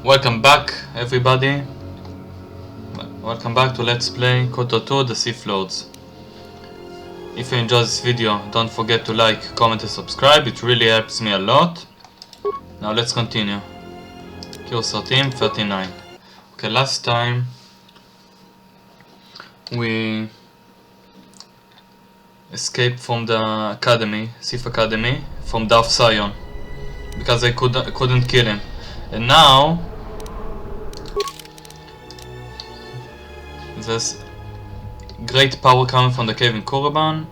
Welcome back, everybody. Welcome back to Let's Play KOTOR 2, the Sith Lords. If you enjoyed this video, don't forget to like, comment and subscribe. It really helps me a lot. Now let's continue. Cursor Team 39. Okay, last time we escaped from the academy, Sith Academy, from Darth Sion, because I couldn't kill him. And now there's great power coming from the cave in Korriban.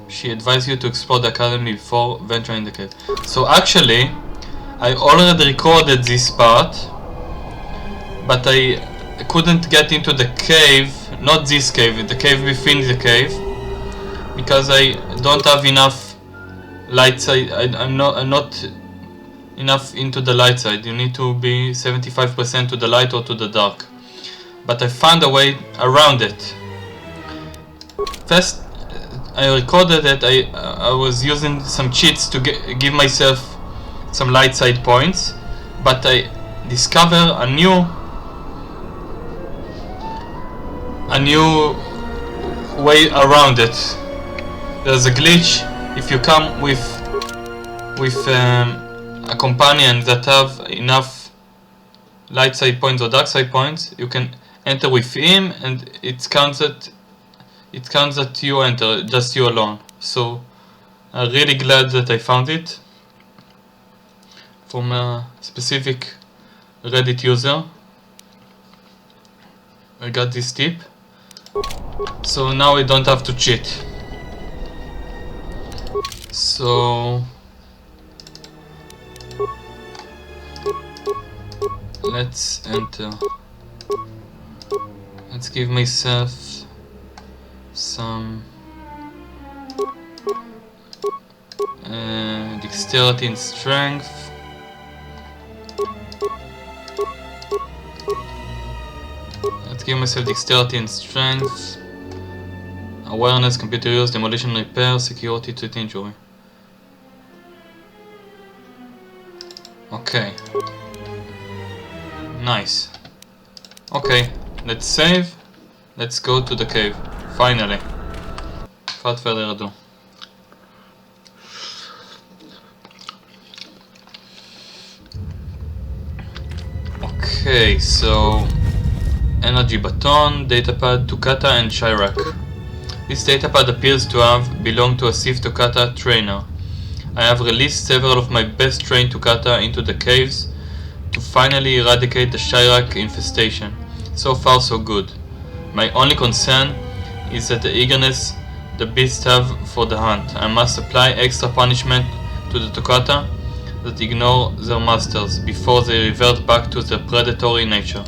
She advised you to explore the academy before venturing the cave. So actually, I already recorded this part, but I couldn't get into the cave, not this cave, the cave within the cave, because I don't have enough light side. I'm not enough into the light side. You need to be 75% to the light or to the dark. But I found a way around it. First, I recorded that I was using some cheats to give myself some light side points, but I discovered a new way around it. There's a glitch. If you come with a companion that have enough light side points or dark side points, you can enter with him, and it counts that you enter, just you alone. So I'm really glad that I found it from a specific Reddit user. I got this tip, so now I don't have to cheat. So let's enter. Let's give myself some dexterity and strength. Let's give myself dexterity and strength, awareness, computer use, demolition, repair, security, to injury. Okay. Nice. Okay, let's save. Let's go to the cave. Finally. Without further ado. Okay, so energy baton, datapad, Tukata and Chirac. This datapad appears to have belonged to a Sith Tukata trainer. I have released several of my best trained Tukata into the caves to finally eradicate the Chirac infestation. So far so good. My only concern is that the eagerness the beasts have for the hunt. I must apply extra punishment to the Tukata that ignore their masters before they revert back to their predatory nature.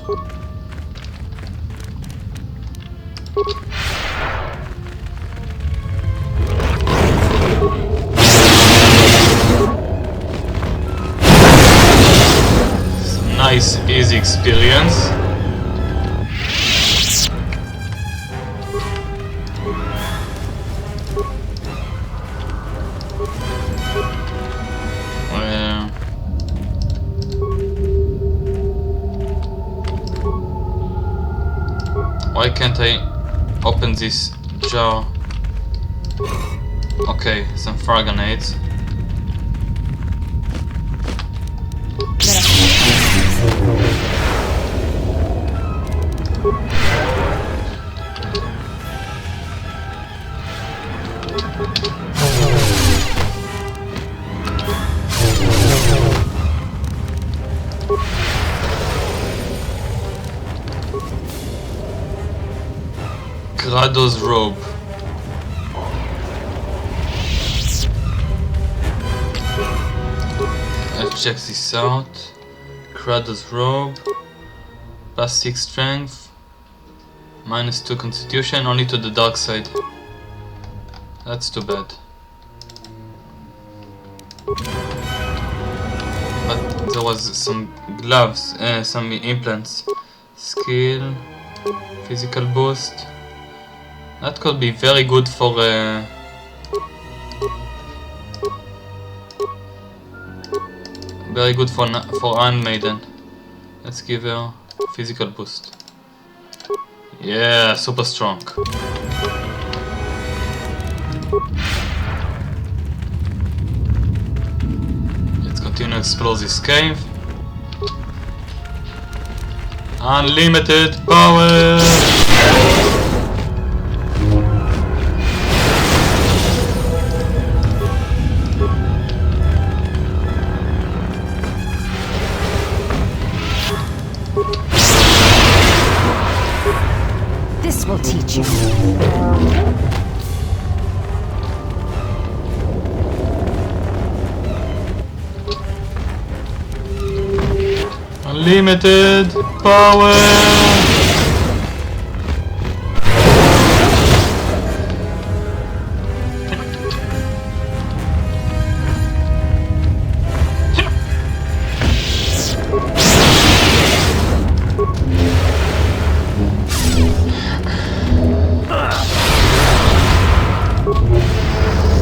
Nice, easy experience. Why can't I open this jar? Okay, some frag grenades. Kratos robe. Let's check this out. Kratos robe. +6 strength. -2 constitution, only to the dark side. That's too bad. But there was some gloves, some implants. Skill, physical boost. That could be very good for Very good for Iron Maiden. Let's give her physical boost. Yeah, super strong. Let's continue to explore this cave. Unlimited power! This will teach you. Unlimited power!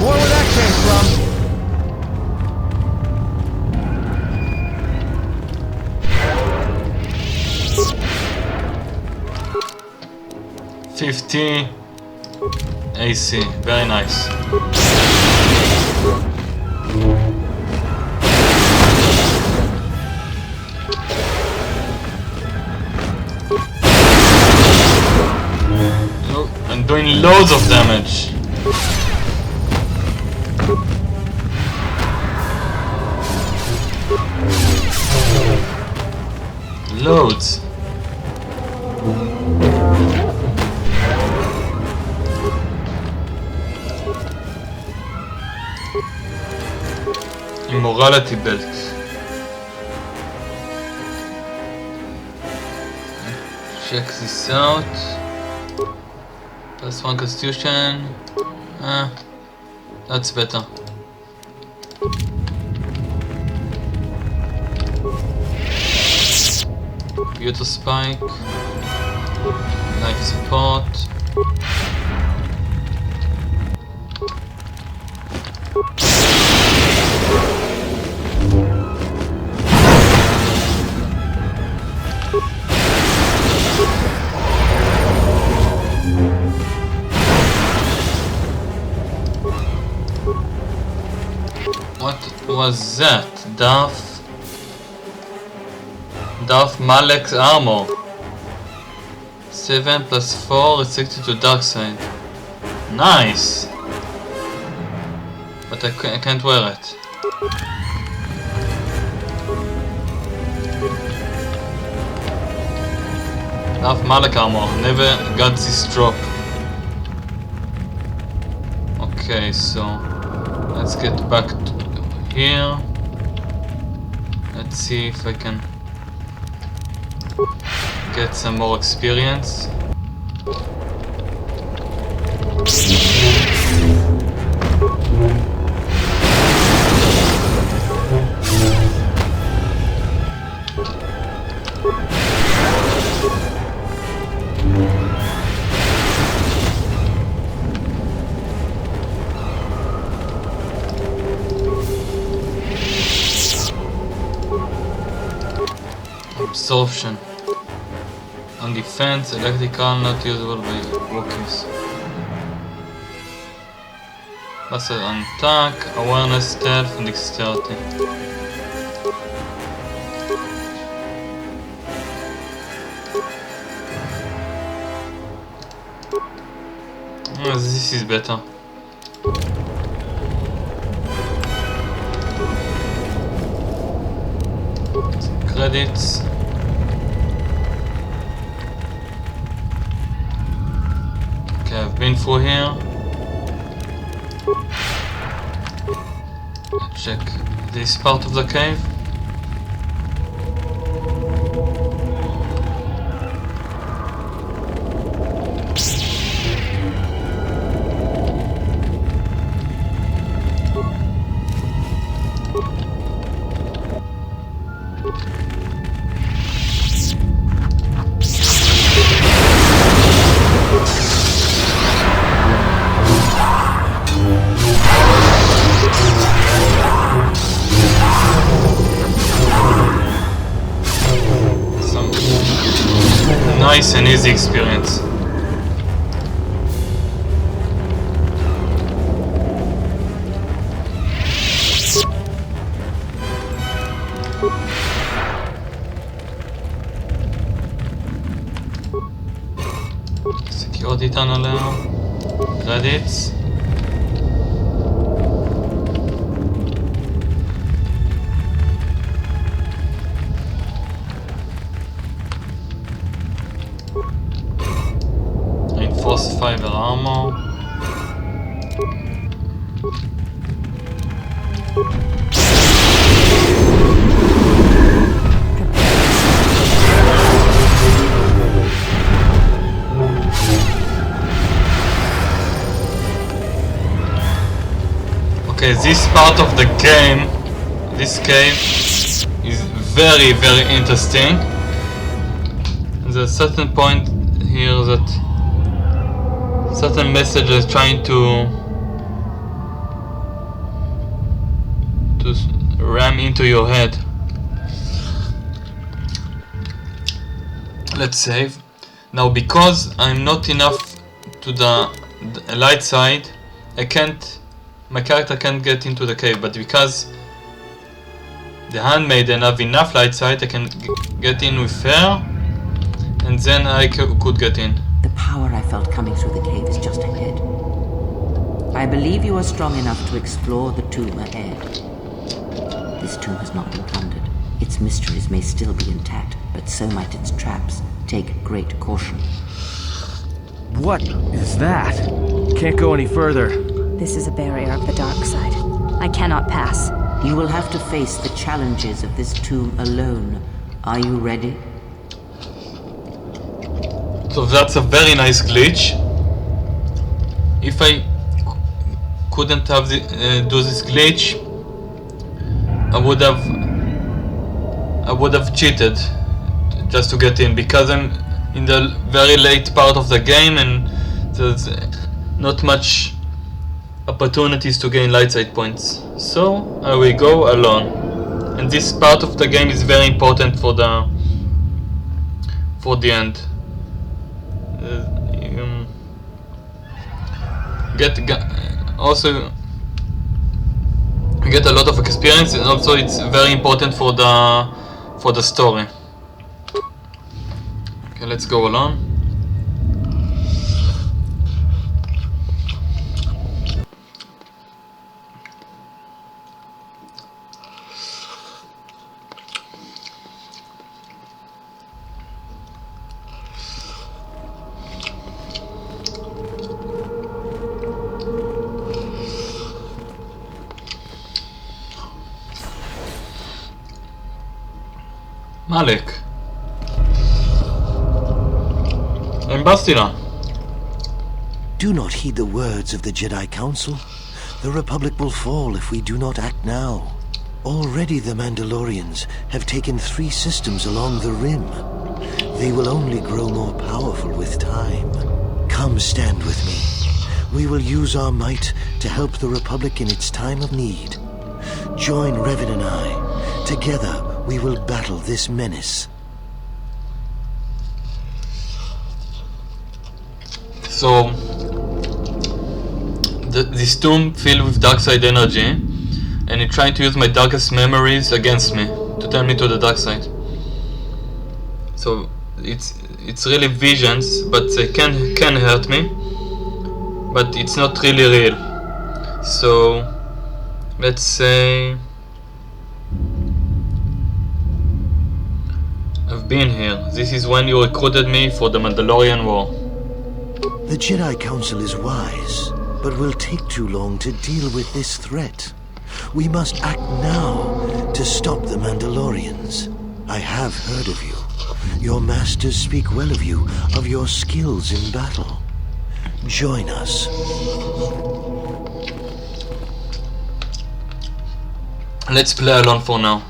More where that came from. 50 AC, very nice. Look, I'm doing loads of damage. Loads. Immorality belt. Check this out. Plus 1 constitution. That's better. Computer spike. Life support. What was that? Darth Malek's armor. 7 plus 4 restricted to dark side. Nice! But I can't wear it. Darth Malek armor. Never got this drop. Okay, so let's get back to here. Let's see if I can get some more experience. Absorption. On defense, electrical not usable by Wookiees. Plus on attack, awareness, stealth, and dexterity. This is better. Credits. Okay, I've been through here. Check this part of the cave. nice and easy experience. Security tunnel now. Credits. Reinforced fiber armor. Okay, this part of the game, this cave, is very, very interesting. There's a certain point here that certain message is trying to ram into your head. Let's save. Now, because I'm not enough to the light side, my character can't get into the cave, but because the handmaiden have enough light side, I can get in with her, and then I could get in. The power I felt coming through the cave is just ahead. I believe you are strong enough to explore the tomb ahead. This tomb has not been plundered. Its mysteries may still be intact, but so might its traps. Take great caution. What is that? Can't go any further. This is a barrier of the dark side. I cannot pass. You will have to face the challenges of this tomb alone. Are you ready? So that's a very nice glitch. If I couldn't have do this glitch, I would have cheated just to get in, because I'm in the very late part of the game and there's not much opportunities to gain light side points. So I will go alone, and this part of the game is very important for the end. Also get a lot of experience, and also it's very important for the story. Okay, let's go alone. Malik. I'm Bastion. Do not heed the words of the Jedi Council. The Republic will fall if we do not act now. Already the Mandalorians have taken 3 systems along the Rim. They will only grow more powerful with time. Come stand with me. We will use our might to help the Republic in its time of need. Join Revan and I. Together, we will battle this menace. So, this tomb filled with dark side energy, and it trying to use my darkest memories against me to turn me to the dark side. So it's really visions, but they can hurt me, but it's not really real. So let's say I've been here. This is when you recruited me for the Mandalorian War. The Jedi Council is wise, but will take too long to deal with this threat. We must act now to stop the Mandalorians. I have heard of you. Your masters speak well of you, of your skills in battle. Join us. Let's play alone for now.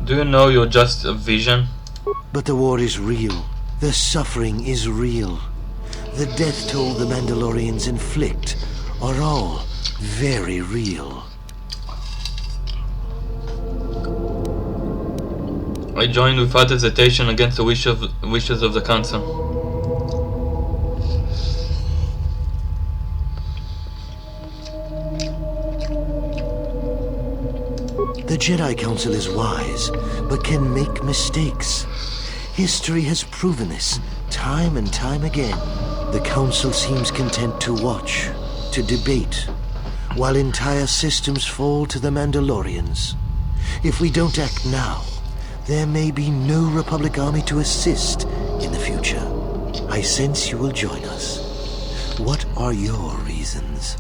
Do you know you're just a vision? But the war is real. The suffering is real. The death toll the Mandalorians inflict are all very real. I joined without hesitation against the wishes of the Council. The Jedi Council is wise, but can make mistakes. History has proven this time and time again. The Council seems content to watch, to debate, while entire systems fall to the Mandalorians. If we don't act now, there may be no Republic army to assist in the future. I sense you will join us. What are your reasons?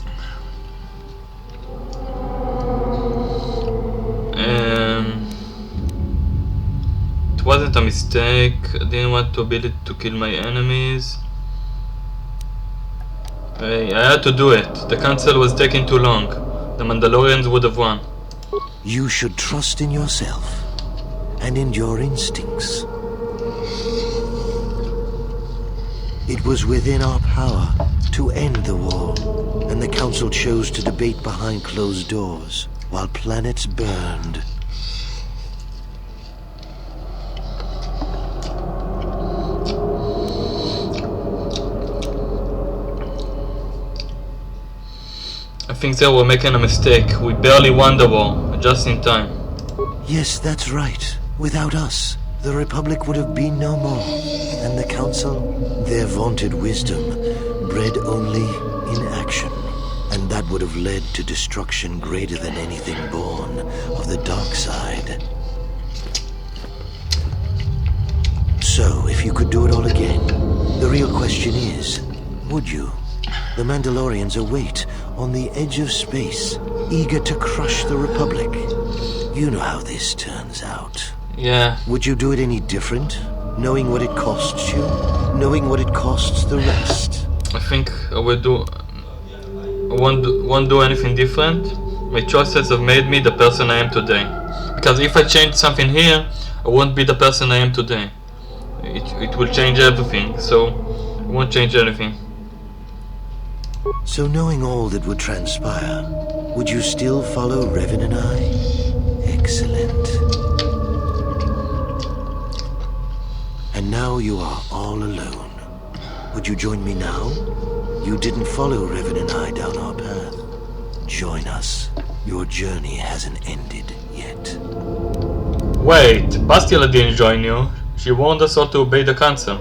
It wasn't a mistake. I didn't want the ability to kill my enemies. I had to do it. The Council was taking too long. The Mandalorians would have won. You should trust in yourself and in your instincts. It was within our power to end the war, and the Council chose to debate behind closed doors while planets burned. I think they were making a mistake. We barely won the war, just in time. Yes, that's right. Without us, the Republic would have been no more. And the Council, their vaunted wisdom, bred only in action. And that would have led to destruction greater than anything born of the dark side. So, if you could do it all again, the real question is, would you? The Mandalorians await on the edge of space, eager to crush the Republic. You know how this turns out. Yeah. Would you do it any different? Knowing what it costs you? Knowing what it costs the rest? I think I will do... I won't do anything different. My choices have made me the person I am today. Because if I change something here, I won't be the person I am today. It will change everything, so I won't change anything. So knowing all that would transpire, would you still follow Revan and I? Excellent. And now you are all alone. Would you join me now? You didn't follow Revan and I down our path. Join us. Your journey hasn't ended yet. Wait, Bastila didn't join you. She warned us all to obey the Council.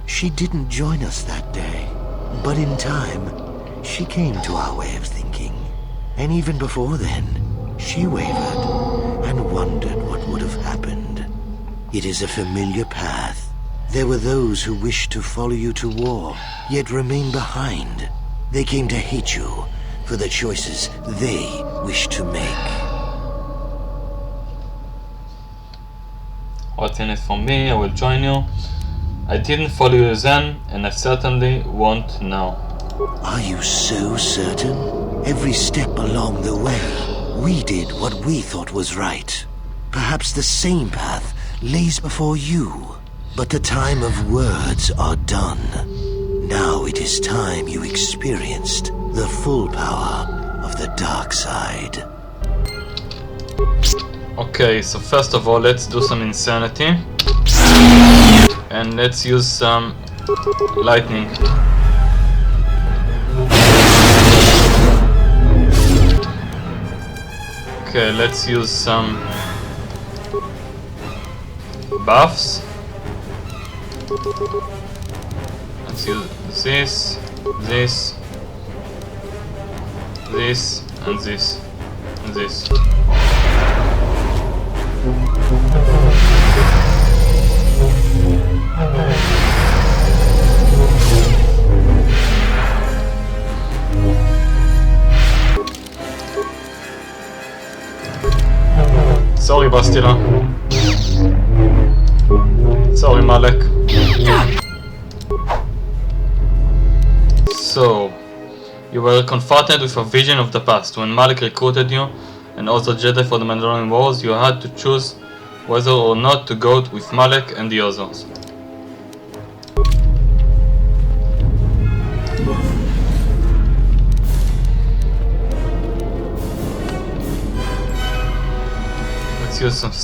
She didn't join us that day, but in time, she came to our way of thinking. And even before then, she wavered and wondered what would have happened. It is a familiar path. There were those who wished to follow you to war, yet remain behind. They came to hate you for the choices they wished to make. What's in it for me? I will join you. I didn't follow you then, and I certainly won't now. Are you so certain? Every step along the way, we did what we thought was right. Perhaps the same path lays before you. But the time of words are done. Now it is time you experienced the full power of the dark side. Okay, so first of all, let's do some insanity. And let's use some lightning. Okay, let's use some buffs. Let's use this, this, this, and this, and this. Sorry, Bastila. Sorry, Malek. So, you were confronted with a vision of the past. When Malek recruited you and other Jedi for the Mandalorian Wars, you had to choose whether or not to go with Malek and the others.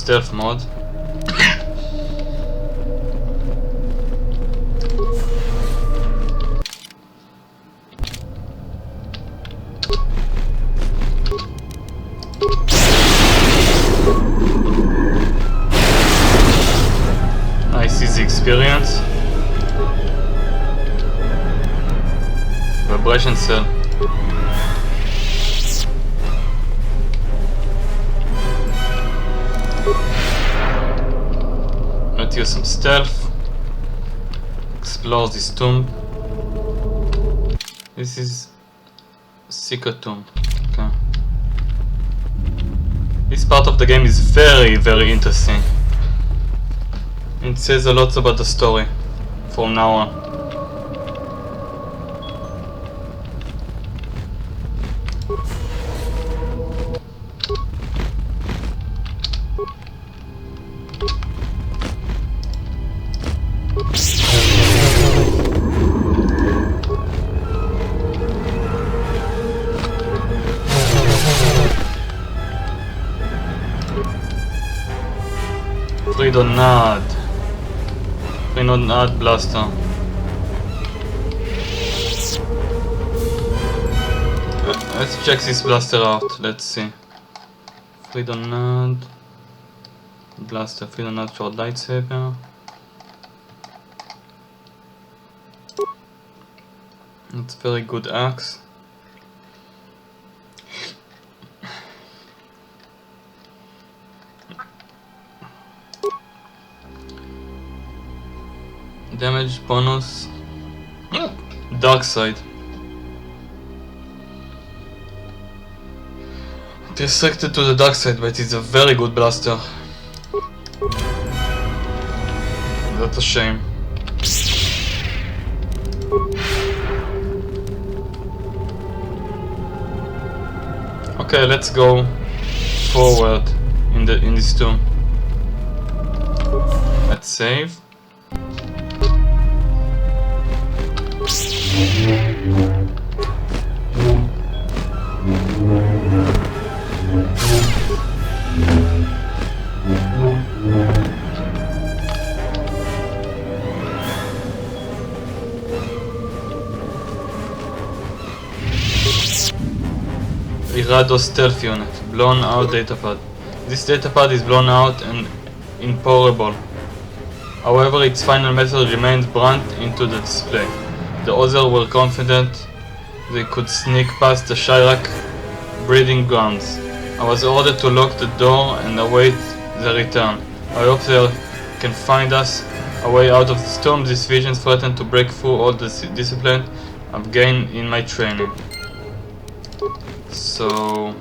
stealth mode. Nice easy experience. Vibration cell. Let's use some stealth. Explore this tomb. This is secret tomb. Okay. This part of the game is very interesting. It says a lot about the story from now on. Freedonad blaster. Let's check this blaster out. Let's see. Freedonad blaster. Freedonad short lightsaber. It's very good axe. Damage bonus. Dark side. Restricted to the dark side, but it's a very good blaster. That's a shame. Okay, let's go forward in this tomb. Let's save. Irado stealth unit, blown out datapad. This datapad is blown out and inoperable. However, its final method remains burnt into the display. The others were confident they could sneak past the Shirak breeding grounds. I was ordered to lock the door and await their return. I hope they can find us a way out of the storm. These visions threaten to break through all the discipline I've gained in my training. So,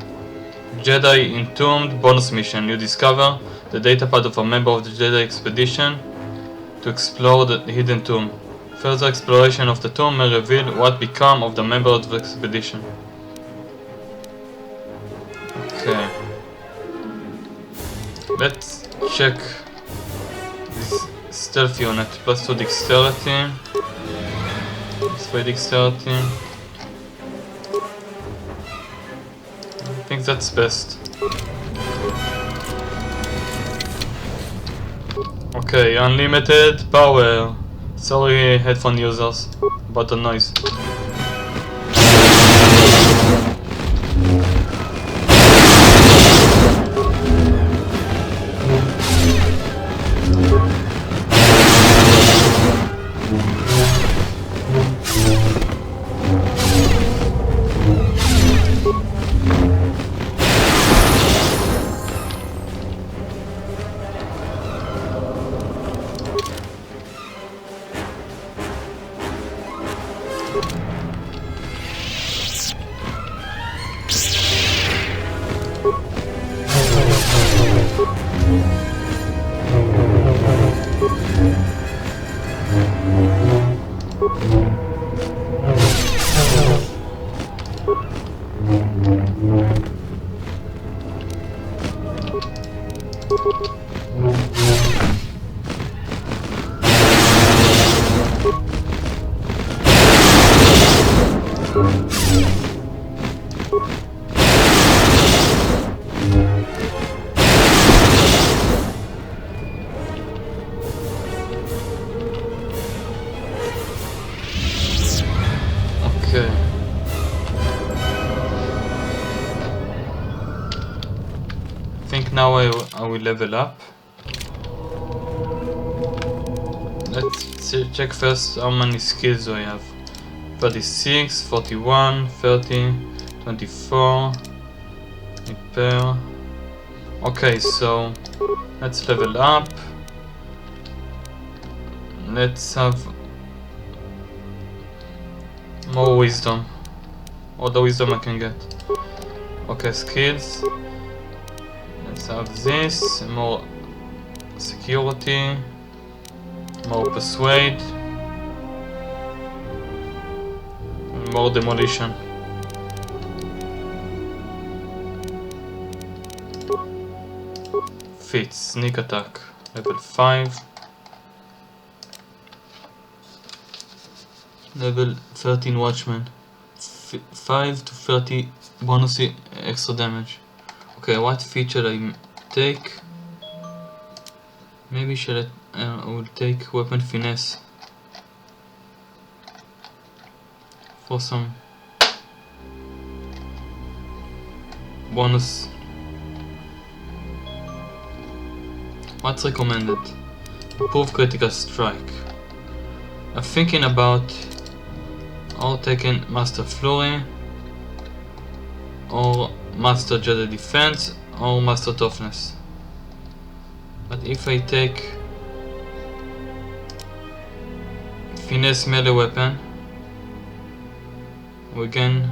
Jedi Entombed bonus mission. You discover the datapad of a member of the Jedi expedition to explore the hidden tomb. Further exploration of the tomb may reveal what became of the member of the expedition. Okay. Let's check this stealth unit. Plus 2 dexterity. Plus 3 dexterity. I think that's best. Okay, unlimited power. Sorry, headphone users, about the noise. Okay. I think now I will level up. Let's check first how many skills do I have. 36, 41, 30, 24, repair. Okay, so let's level up. Let's have more wisdom. All the wisdom I can get. Okay, skills. Let's have this. More security. More persuade. More demolition. Fits. Sneak attack. Level 5. Level 13 watchman. 5 to 30 bonus extra damage. Okay, what feature I take? Maybe I will take weapon finesse for some bonus. What's recommended? Improve critical strike. I'm thinking about or taking Master Flurry, or Master Jedi Defense, or Master Toughness. But if I take Finesse melee weapon, we can,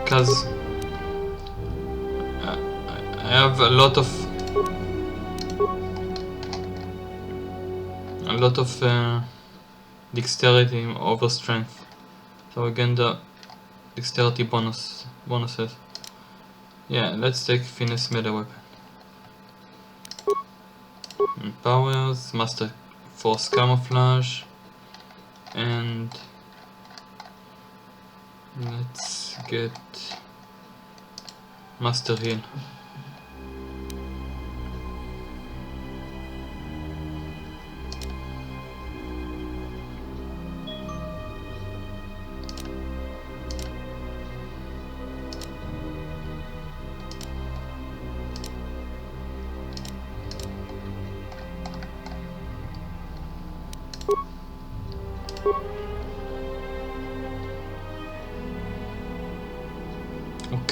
because I have a lot of dexterity over strength, so again the dexterity bonuses. Yeah, let's take finesse melee weapon. And powers, master force camouflage, and let's get master heal.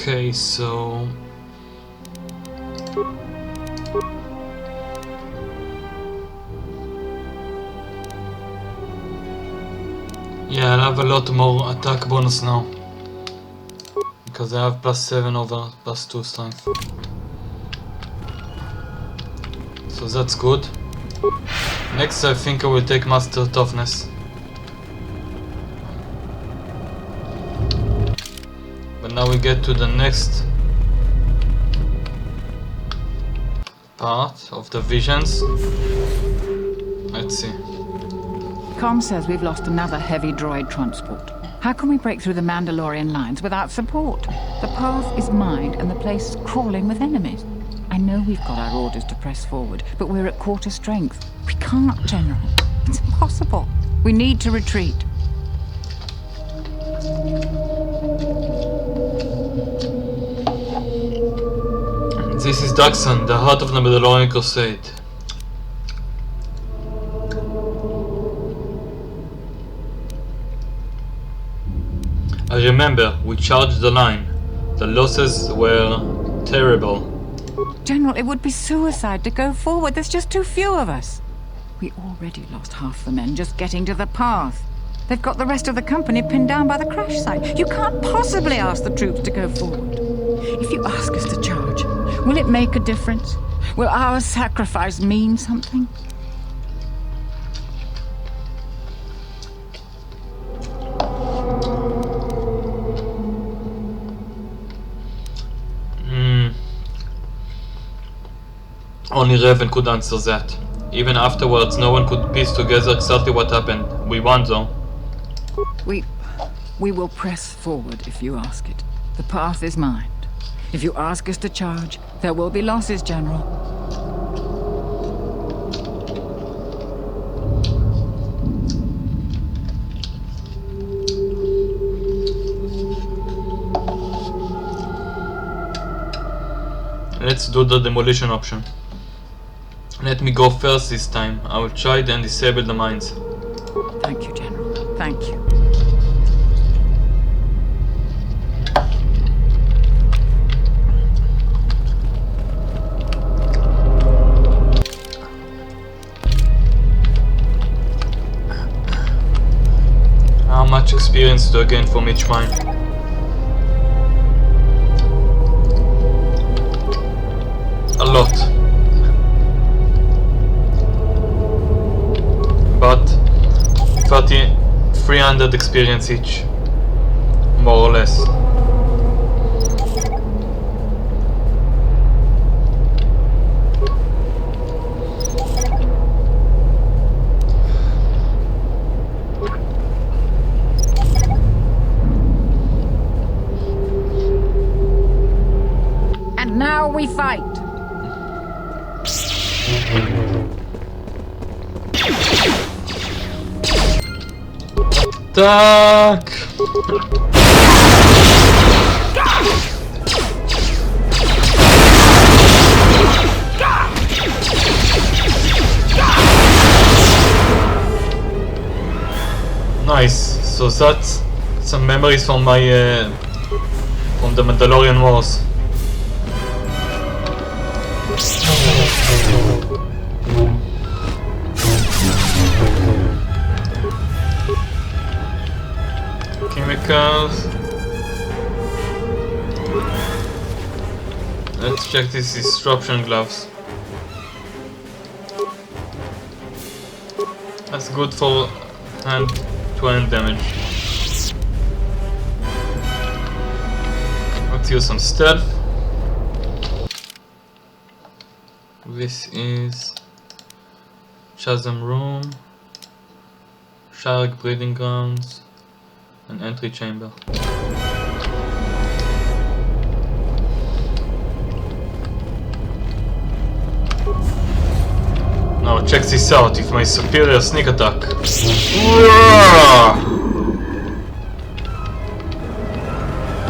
Okay, so yeah, I'll have a lot more attack bonus now because I have +7 over +2 strength, so that's good. Next I think I will take Master Toughness. But now we get to the next part of the visions. Let's see. Com says we've lost another heavy droid transport. How can we break through the Mandalorian lines without support? The path is mined and the place is crawling with enemies. I know we've got our orders to press forward, but we're at quarter strength. We can't, General. It's impossible. We need to retreat. This is Daxon, the heart of the Mandalorian Crusade. I remember, we charged the line. The losses were terrible. General, it would be suicide to go forward. There's just too few of us. We already lost half the men just getting to the path. They've got the rest of the company pinned down by the crash site. You can't possibly ask the troops to go forward. If you ask us to charge, will it make a difference? Will our sacrifice mean something? Only Revan could answer that. Even afterwards, no one could piece together exactly what happened. We won, though. We will press forward if you ask it. The path is mined. If you ask us to charge, there will be losses, General. Let's do the demolition option. Let me go first this time. I will try and disable the mines. Thank you, General. Thank you. How much experience do I gain from each mine? A lot. But 300 experience each, more or less. And now we fight. Attack! Nice. So that's some memories from my from the Mandalorian Wars. Chemicals. Let's check these disruption gloves. That's good for hand-to-hand damage. Let's use some stealth. This is Chasm Room, Shark Breeding Grounds, an entry chamber. Now check this out with my superior sneak attack.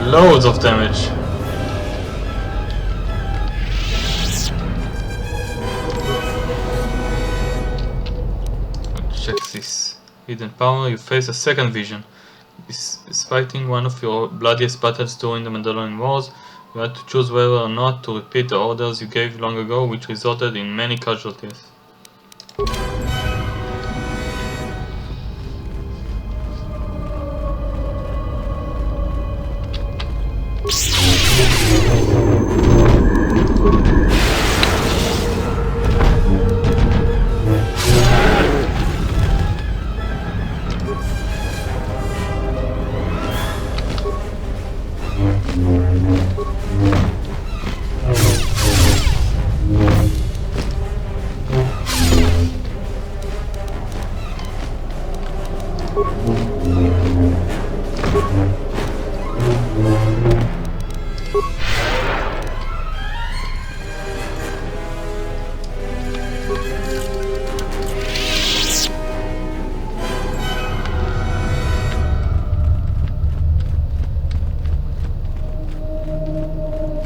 Loads of damage. Check this. Hidden power, you face a second vision. This is fighting one of your bloodiest battles during the Mandalorian Wars. You had to choose whether or not to repeat the orders you gave long ago, which resulted in many casualties.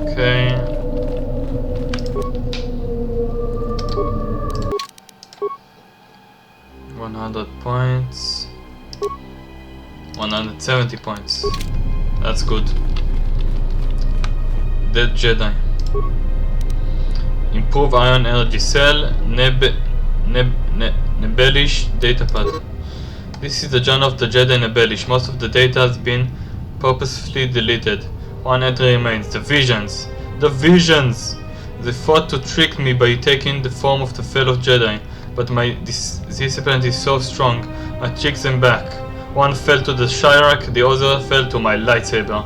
Okay. 100 points. 170 points. That's good. Dead Jedi. Improve ion energy cell. Nebelish datapad. This is the journal of the Jedi Nebelish. Most of the data has been purposefully deleted. One entry remains. The visions. The visions! They fought to trick me by taking the form of the fellow Jedi, but my discipline is so strong, I tricked them back. One fell to the Shirak, the other fell to my lightsaber.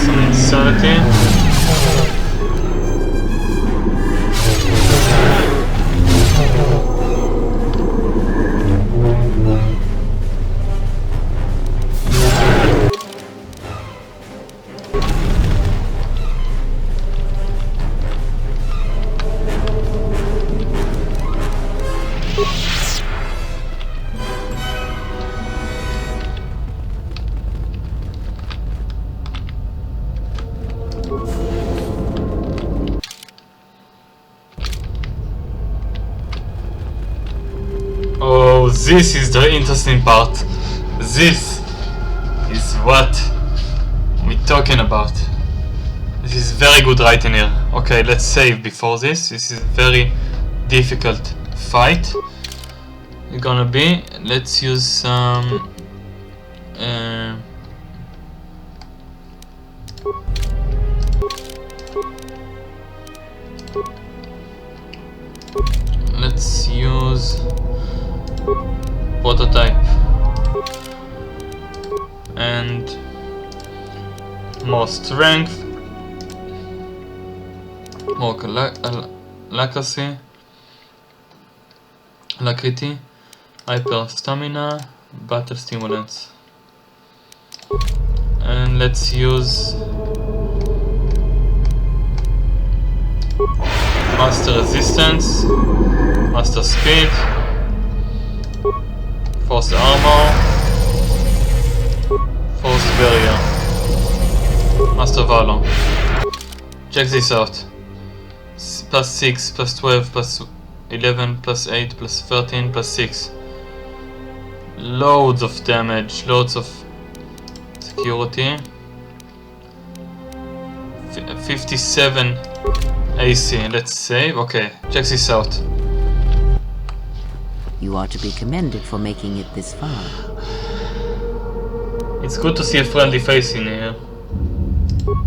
Some insanity. This is the interesting part. This is what we're talking about. This is very good writing here. Okay, let's save before this. This is very difficult fight. It's gonna be. Let's use some. Let's use prototype and more strength, more alacrity, hyper stamina, battle stimulants, and let's use master resistance, master speed, force armor, force barrier, master valor. Check this out. Plus 6, plus 12, plus 11, plus 8, plus 13, plus 6. Loads of damage, loads of security. 57 AC, let's save. Okay, check this out. You are to be commended for making it this far. It's good to see a friendly face in here.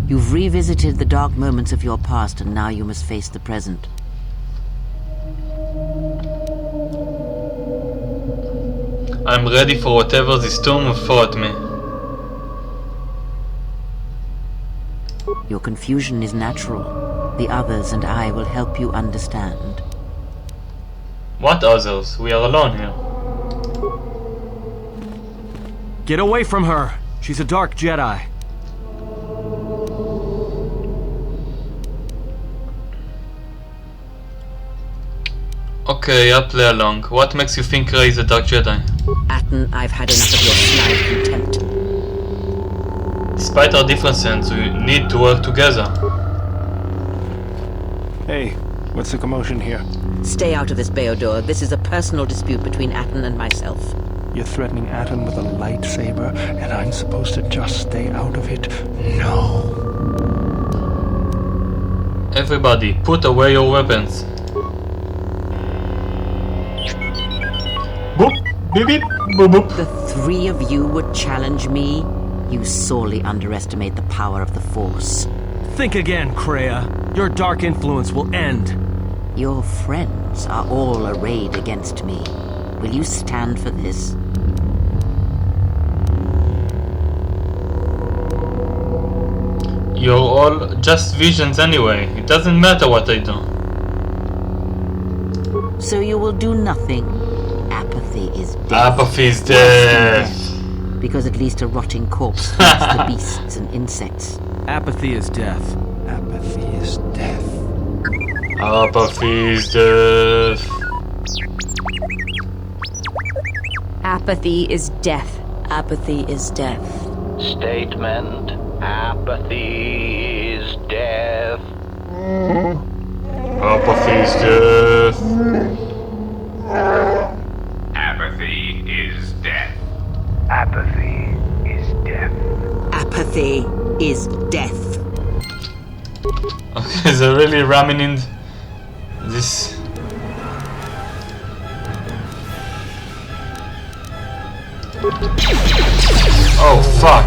You've revisited the dark moments of your past, and now you must face the present. I'm ready for whatever this tomb will throw at me. Your confusion is natural. The others and I will help you understand. What others? We are alone here. Get away from her! She's a dark Jedi. Okay, I'll play along. What makes you think Rey is a dark Jedi? Atton, I've had enough of your snide contempt. Despite our differences, we need to work together. Hey, what's the commotion here? Stay out of this, Beodor. This is a personal dispute between Atton and myself. You're threatening Atton with a lightsaber, and I'm supposed to just stay out of it? No. Everybody, put away your weapons. Boop, beep, beep, boop, boop. The three of you would challenge me? You sorely underestimate the power of the Force. Think again, Kreia. Your dark influence will end. Your friends are all arrayed against me. Will you stand for this? You're all just visions anyway. It doesn't matter what I do. So you will do nothing. Apathy is death. Apathy is Worse than death. Because at least a rotting corpse feeds the beasts and insects. Apathy is death. Apathy is death. Apathy is death. Apathy is death. Apathy is death. Statement. Apathy is death. Apathy is death. Apathy is death. Apathy is death. Apathy is death. Okay, they're really ramming in this. Oh fuck.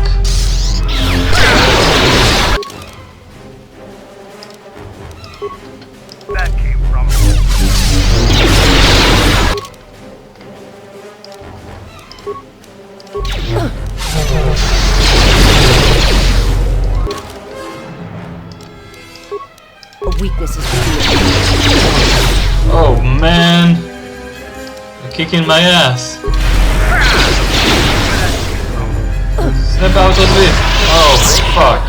That came from A weakness is Oh man. You're kicking my ass. Step out of it. Oh fuck.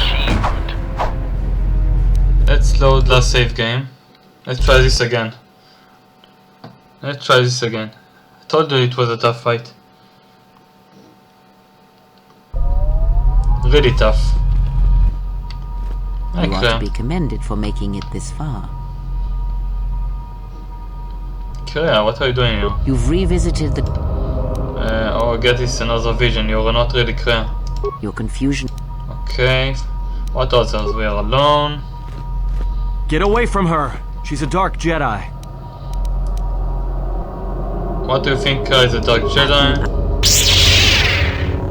Let's load last save game. Let's try this again. I told you it was a tough fight. Really tough. You are to be commended for making it this far. Kreia, what are you doing here? You've revisited the... Oh, get this another vision. You're not really clear. Your confusion. Okay. What others? We are alone. Get away from her. She's a dark Jedi. What do you think is a dark Jedi?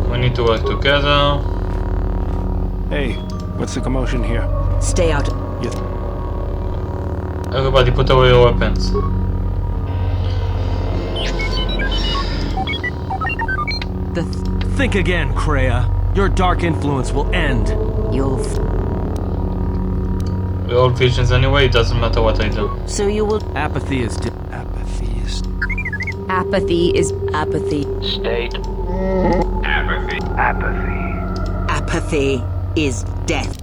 We need to work together. Hey, what's the commotion here? Stay out. You Everybody put away your weapons. Think again, Kreia. Your dark influence will end. You'll. We're all visions anyway, it doesn't matter what I do. So you will. Apathy is apathy is Apathy is Apathy. State. Apathy. Apathy. Apathy is death.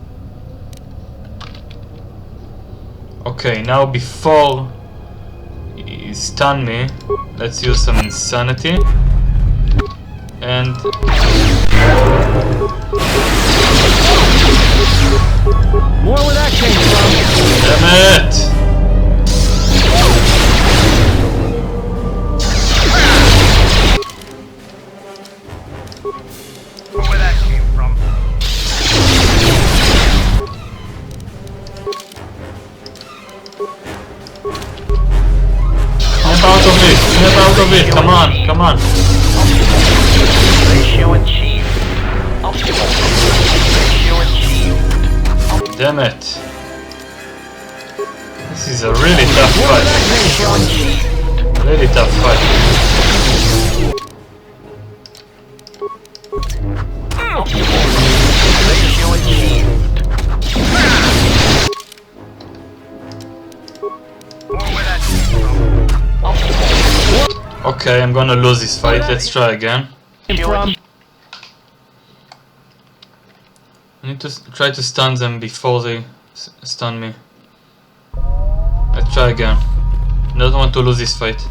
Okay, now before you stun me, let's use some insanity. And more where that came from. damn it! Where that came from? Snap out of it! Snap out of it! Come on! Come on! Ratio achieved. Optimal. Ratio achieved. Damn it! This is a really tough fight. Ratio achieved. Really tough fight. Ratio achieved. Where that came from? Okay, I'm gonna lose this fight. Let's try again. From I need to try to stun them before they stun me. Let's try again. I don't want to lose this fight.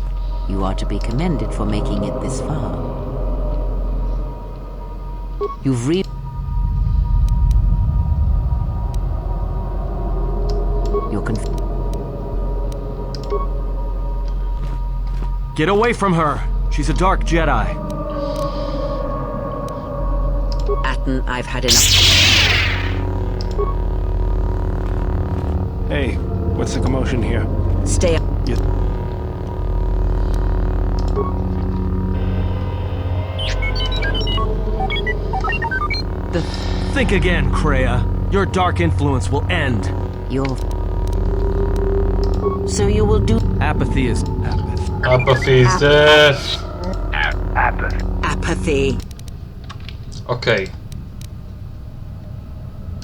You are to be commended for making it this far. You've You're Get away from her. She's a dark Jedi. Atten, I've had enough. Hey, what's the commotion here? Stay up. Think again, Kreia. Your dark influence will end. So you will do. Apathy is Apathy is death. Apathy. Apathy. Okay.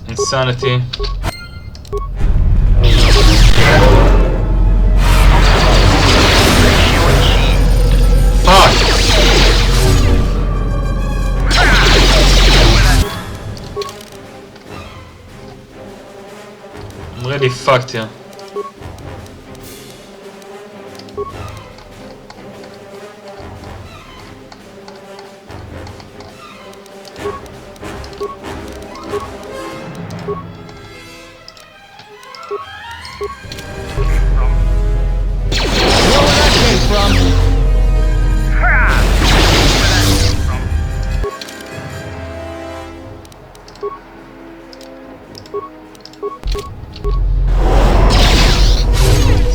Insanity. Fuck! I'm really fucked here.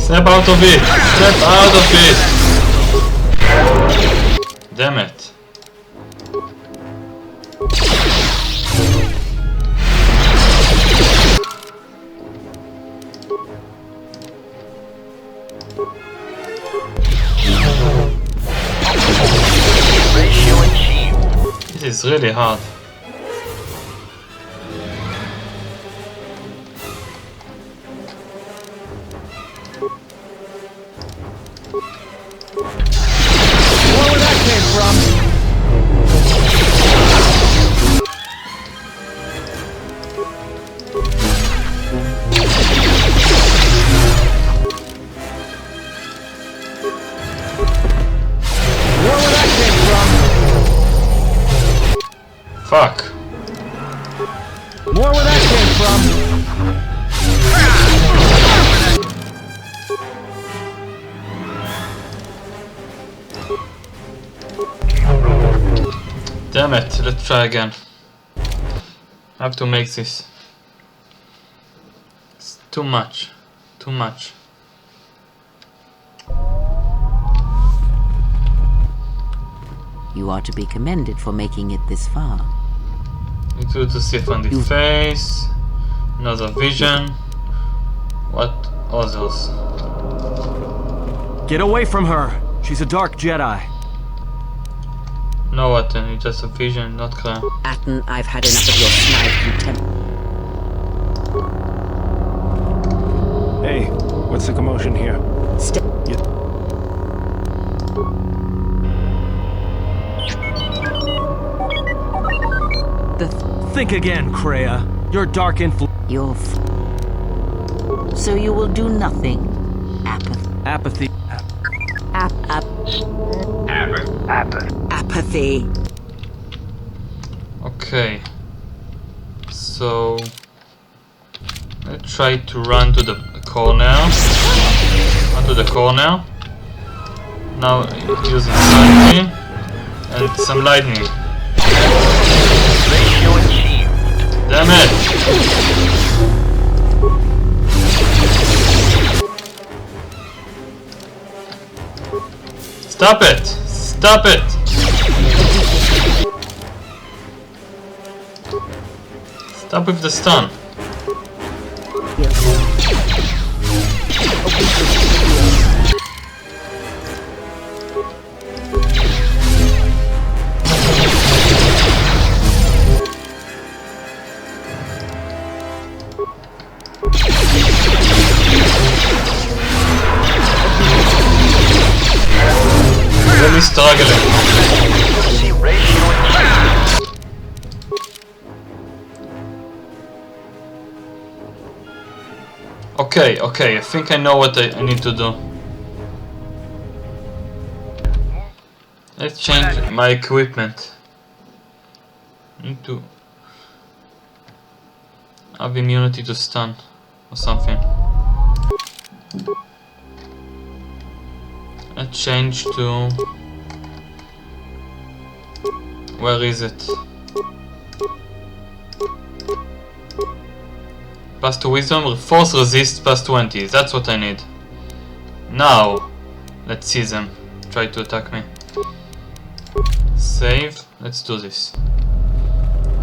Snap out of it! Snap out of it! Damn it. Ratio achieved. This is really hard. where that came from. Where that came from. Fuck. More where that came from. Damn it, let's try again. I have to make this. It's too much. Too much. You are to be commended for making it this far. Need to see from the face. Another vision. What others? Get away from her! She's a dark Jedi. No, what then? It's just a vision, not clear. Atten, I've had enough of your snide contempt. Hey, what's the commotion here? Think again, Kreia. Your dark influence. You're so you will do nothing. Apathy. Apathy. Okay. So let's try to run to the corner. Onto the corner. Now using something and some lightning. Ratio achieved. Damn it! Stop it! Stop it! Stop with the stun. Really struggling. See ratio achieved. Okay, I think I know what I need to do. Let's change my equipment. Need to have immunity to stun or something. Let's change to... Where is it? Plus 2 wisdom, force resist plus 20. That's what I need. Now, let's see them. Try to attack me. Save. Let's do this.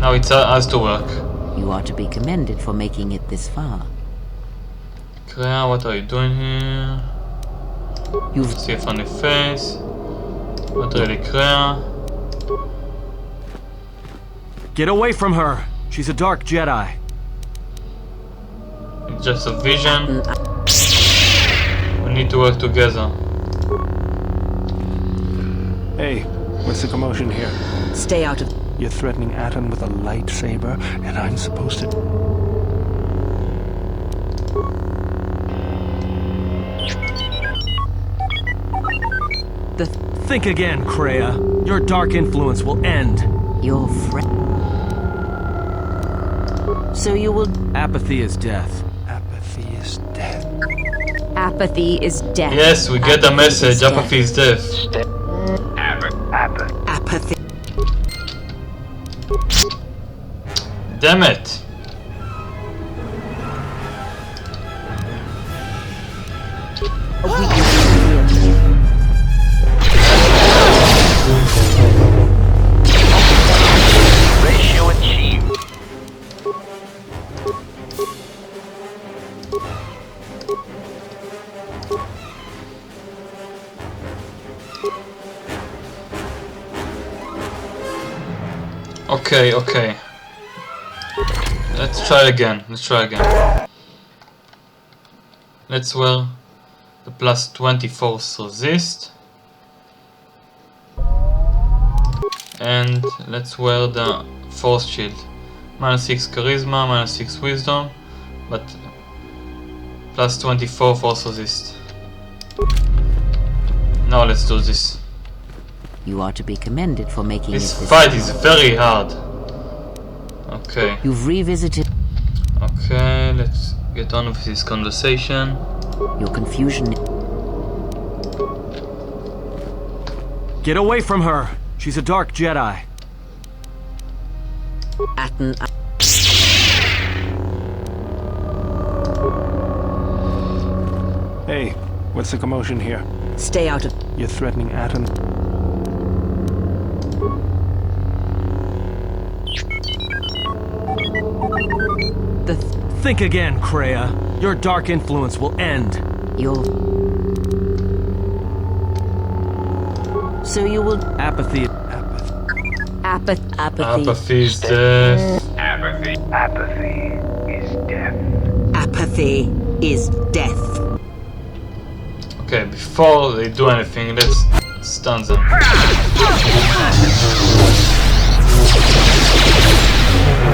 Now it has to work. You are to be commended for making it this far. Kreia, what are you doing here? You've See it on the face. Not really Kreia. Get away from her! She's a dark Jedi. It's just a vision. We need to work together. Hey, what's the commotion here? stay out of... You're threatening Atten with a lightsaber, and I'm supposed to... Think again, Kreia. Your dark influence will end. Your friend... So you will... Apathy is death. Apathy is death. Apathy is death. Yes, we get the message. Apathy is death. Apathy. Damn it. Ratio achieved. Okay. Let's try again. Let's wear the plus 20 force resist. And let's wear the force shield. -6 charisma, -6 wisdom, but plus 24 force resist. Now let's do this. You are to be commended for making This it this fight is very hard. Okay. You've revisited Okay, let's get on with this conversation. your confusion. Get away from her. She's a dark Jedi. Atten. Hey, what's the commotion here? Stay out of. You're threatening Atten? Think again, Kreia. Your dark influence will end. So you will. Apathy. Apathy. Apathy is death. Apathy. Apathy is death. Apathy is death. Okay, before they do anything, let's stun them.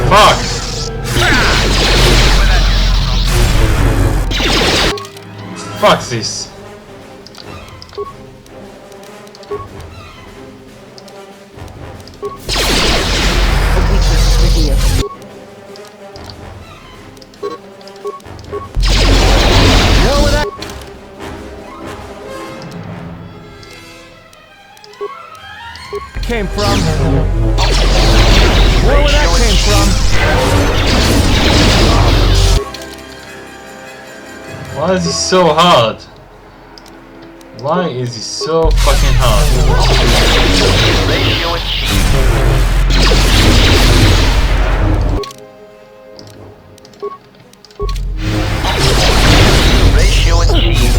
Fuck! Fuck this. Came from? Where that came from? Why is this so hard? Why is this so fucking hard? Ratio achieved. Ratio achieved.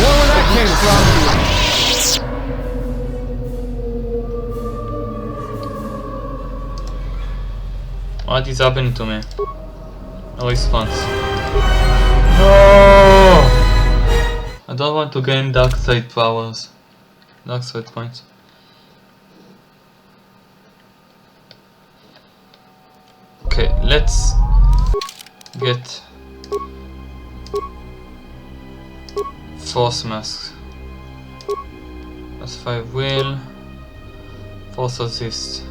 Where that came from? What is happening to me? No response. No! I don't want to gain dark side powers. Dark side points. Okay, let's get force masks. Plus 5 will. Force assist.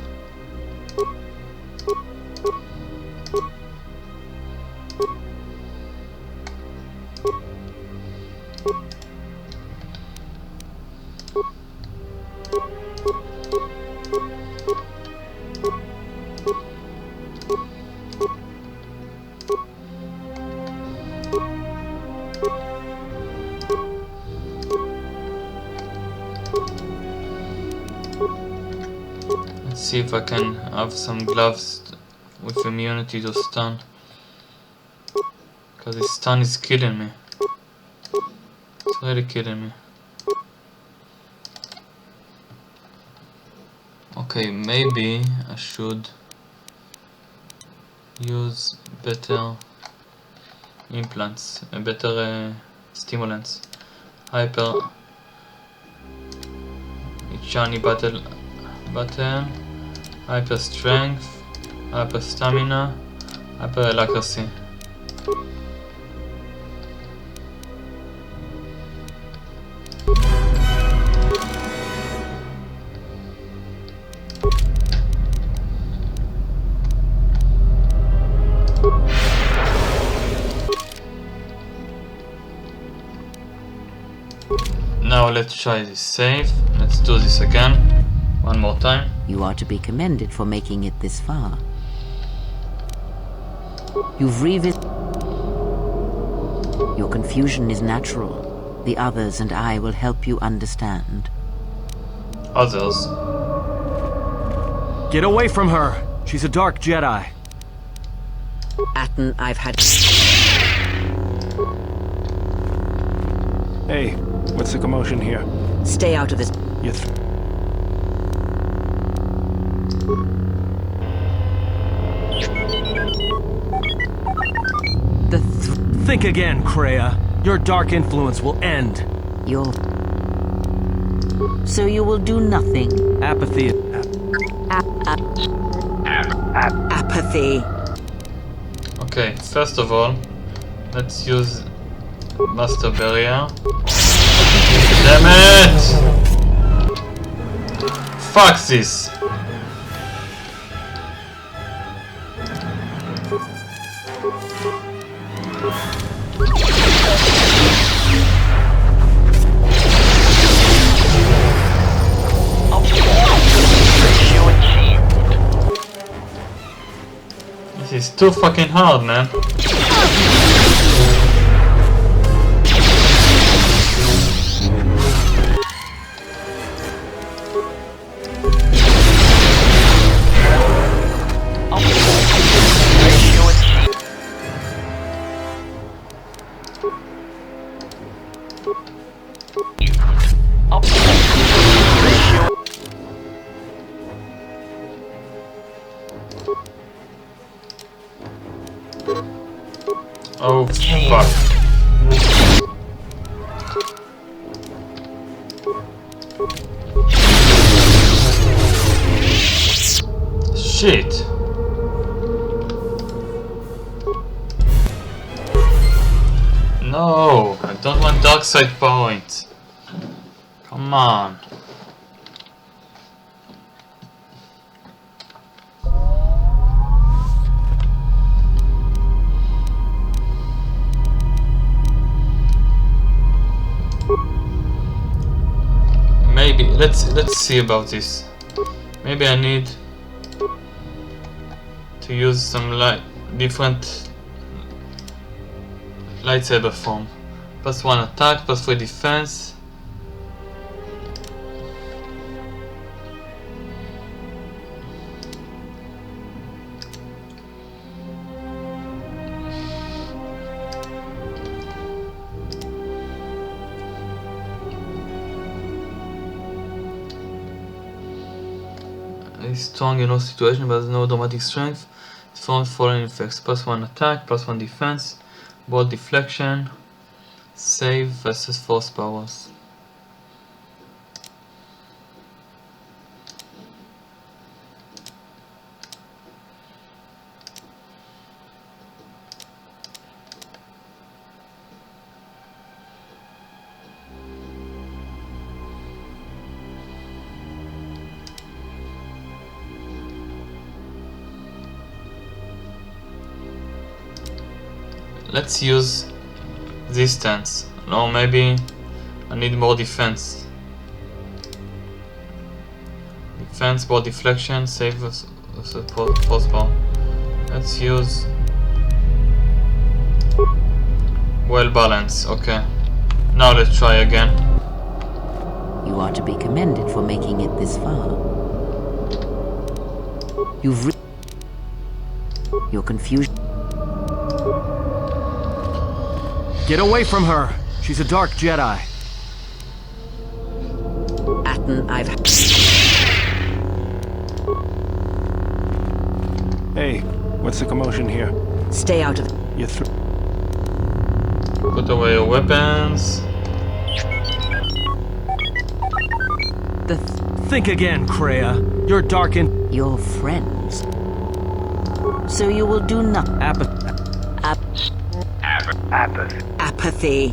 See if I can have some gloves with immunity to stun, because this stun is killing me. It's really killing me. Okay, maybe I should use better implants, better stimulants. Hyper shiny battle button. Hyper strength, hyper stamina, hyper accuracy. Now let's try this save. Let's do this again. One more time. You are to be commended for making it this far. You've revisited. Your confusion is natural. The others and I will help you understand. Others? Get away from her! She's a dark Jedi. Atten, I've had. Hey, what's the commotion here? Stay out of this. You're Think again, Kreia. Your dark influence will end. So you will do nothing. Apathy. Apathy. Okay, first of all, let's use Master Barrier. Damn it! Fuck this! too fucking hard, man. Oh, fuck. Shit. No, I don't want dark side points. Come on. Maybe let's see about this. Maybe I need to use some different lightsaber form. +1 attack, +3 defense. Is strong in all situations but has no dramatic strength. It's from following effects: +1 attack, +1 defense, bolt deflection, save versus force powers. Let's use this stance. No, maybe I need more defense. Defense, bolt deflection, save force power. Let's use well balanced. Okay. Now let's try again. You are to be commended for making it this far. You've your confusion. Get away from her! She's a dark Jedi. Atten, I've... Hey, what's the commotion here? Stay out of... You through? Put away your weapons. Think again, Kreia. You're dark and... Your friends. So you will do nothing. Apathy. Apathy.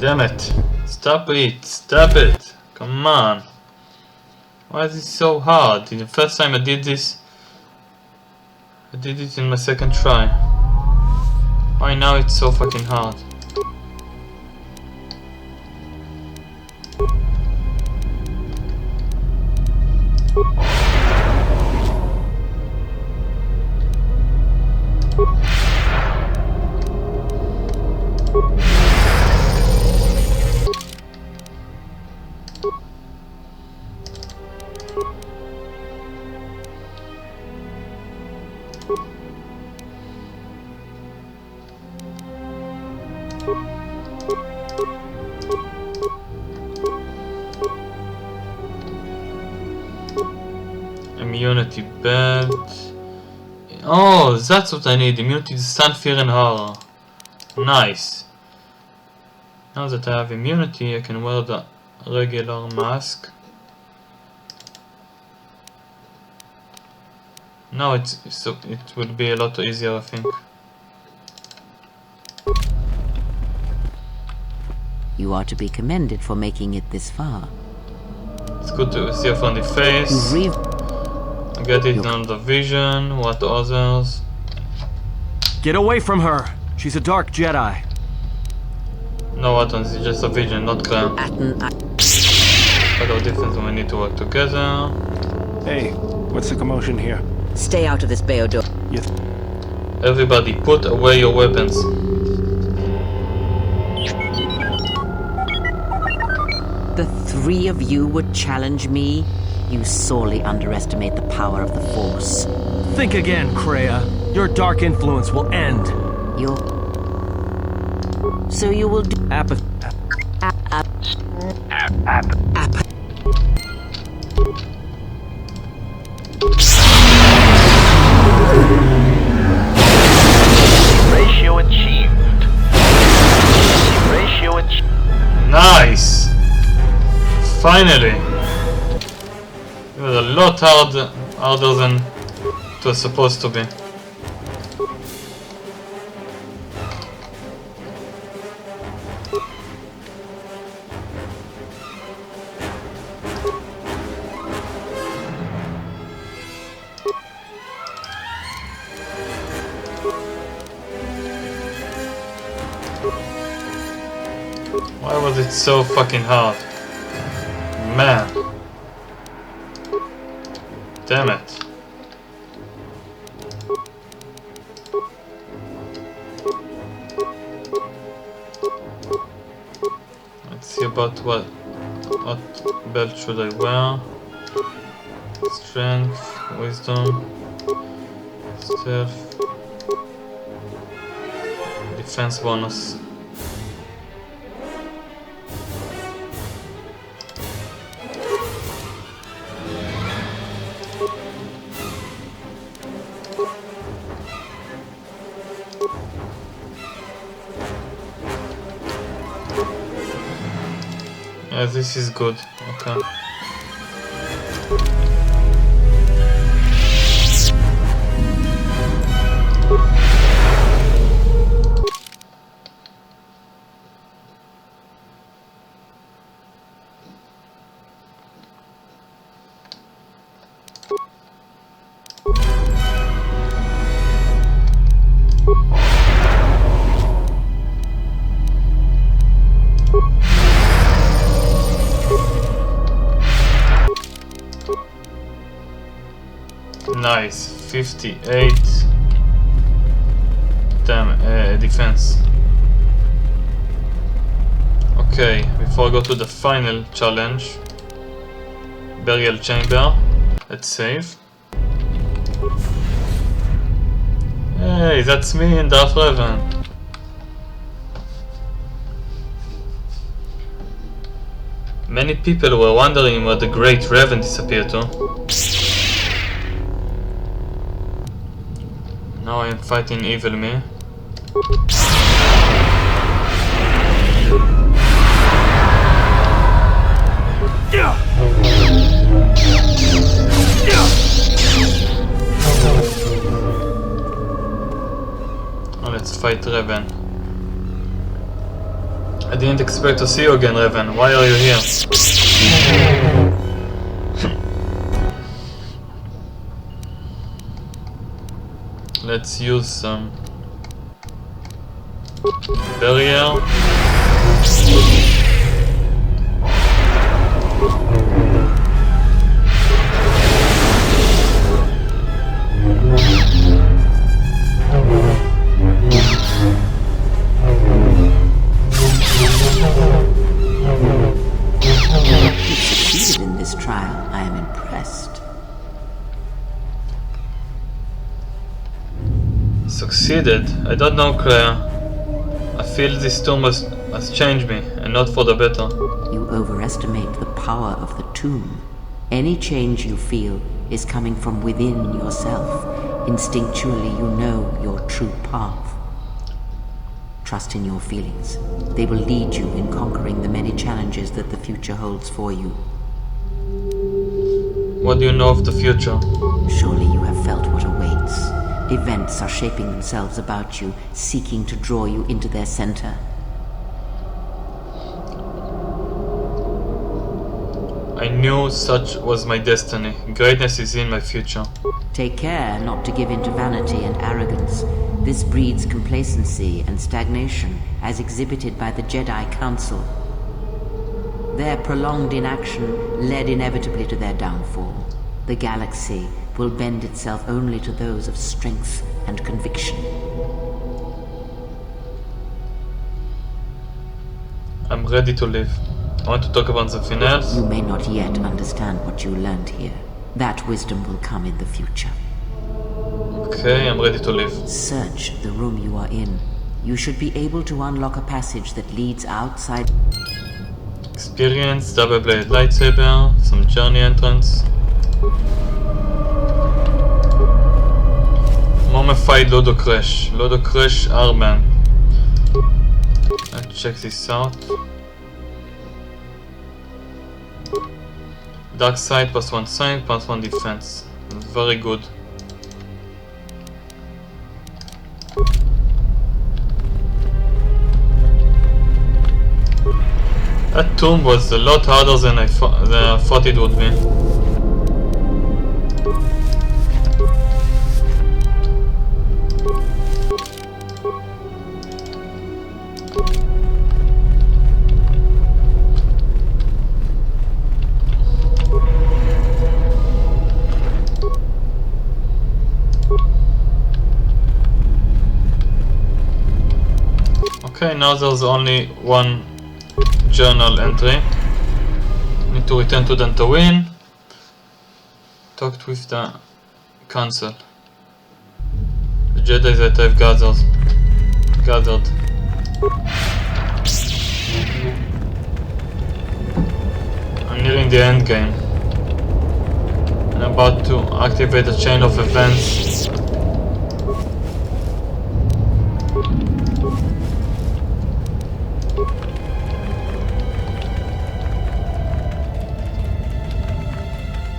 Damn it. Stop it. Stop it. Come on. Why is it so hard? The first time I did this, I did it in my second try. Why now it's so fucking hard? Immunity belt. Oh, that's what I need. Immunity to stun, fear, and horror. Nice. Now that I have immunity, I can wear the regular mask. Now it will be a lot easier, I think. You are to be commended for making it this far. It's good to see a friendly face. I get it on the vision. What others? Get away from her! She's a dark Jedi. No weapons, it's just a vision, not clear. Hello, difference when we need to work together. Hey, what's the commotion here? Stay out of this Beodor. Everybody, put away your weapons. The three of you would challenge me? You sorely underestimate the power of the Force. Think again, Kreia. Your dark influence will end. So you will do... Apathy. Ratio achieved. Ratio achieved. Nice! Finally! It was a lot harder than it was supposed to be. Why was it so fucking hard? Man. Damn it. Let's see about what belt should I wear. Strength, wisdom, stealth, defense bonus. Yeah, this is good. Okay. Nice, 58 defense. Okay, before I go to the final challenge, burial chamber, let's save. Hey, that's me and Darth Revan. Many people were wondering where the great Revan disappeared to. Now I am fighting evil me. Now let's fight Revan. I didn't expect to see you again, Revan. Why are you here? Let's use some barrier. You succeeded in this trial. I am impressed. Succeeded? I don't know, Claire. I feel this tomb has changed me, and not for the better. You overestimate the power of the tomb. Any change you feel is coming from within yourself. Instinctually, you know your true path. Trust in your feelings. They will lead you in conquering the many challenges that the future holds for you. What do you know of the future? Surely you have felt what awaits. Events are shaping themselves about you, seeking to draw you into their center. I knew such was my destiny. Greatness is in my future. Take care not to give in to vanity and arrogance. This breeds complacency and stagnation, as exhibited by the Jedi Council. Their prolonged inaction led inevitably to their downfall. The galaxy will bend itself only to those of strength and conviction. I'm ready to live. I want to talk about something else. You may not yet understand what you learned here. That wisdom will come in the future. Okay, I'm ready to live. Search the room you are in. You should be able to unlock a passage that leads outside. Experience, double-bladed lightsaber, some journey entrance. Mummified Lodo Crash. Lodo Crash armband. Let's check this out. Dark side +1 strength, +1 defense. Very good. That tomb was a lot harder than I thought it would be. Okay, now there's only one journal entry. Need to return to Dantooine. Talked with the council. The Jedi that I've gathered. I'm nearing the end game. I'm about to activate a chain of events.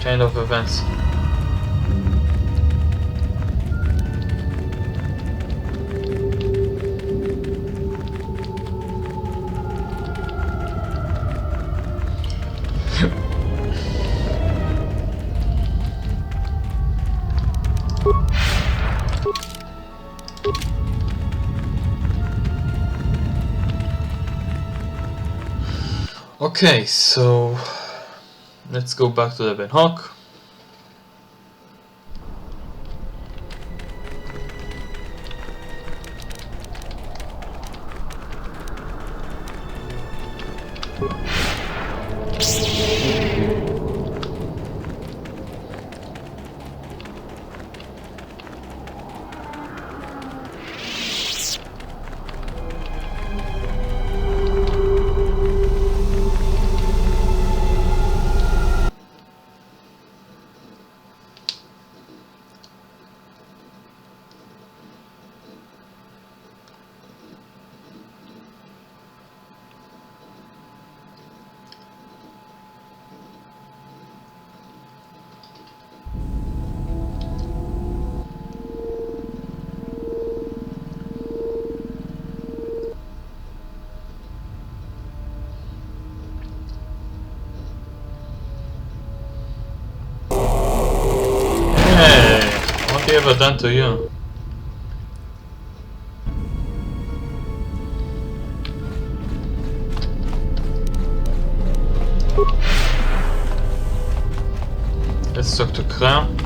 Chain of events. Okay, so let's go back to the Ben Hawk. What have I ever done to you? Let's talk to Crown.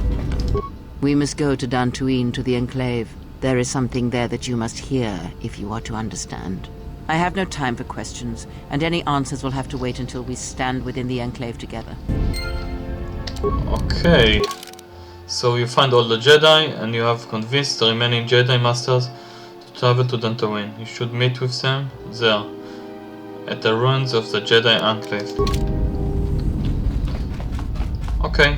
We must go to Dantooine, to the enclave. There is something there that you must hear if you are to understand. I have no time for questions, and any answers will have to wait until we stand within the enclave together. Okay. So you find all the Jedi, and you have convinced the remaining Jedi Masters to travel to Dantooine. You should meet with them there, at the ruins of the Jedi enclave. Okay.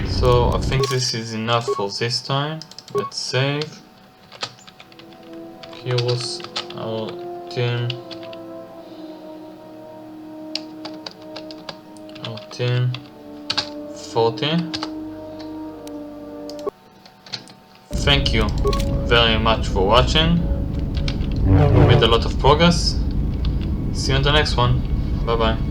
So I think this is enough for this time. Let's save. Heroes, our team. Our team 40. Thank you very much for watching. We made a lot of progress. See you on the next one. Bye bye.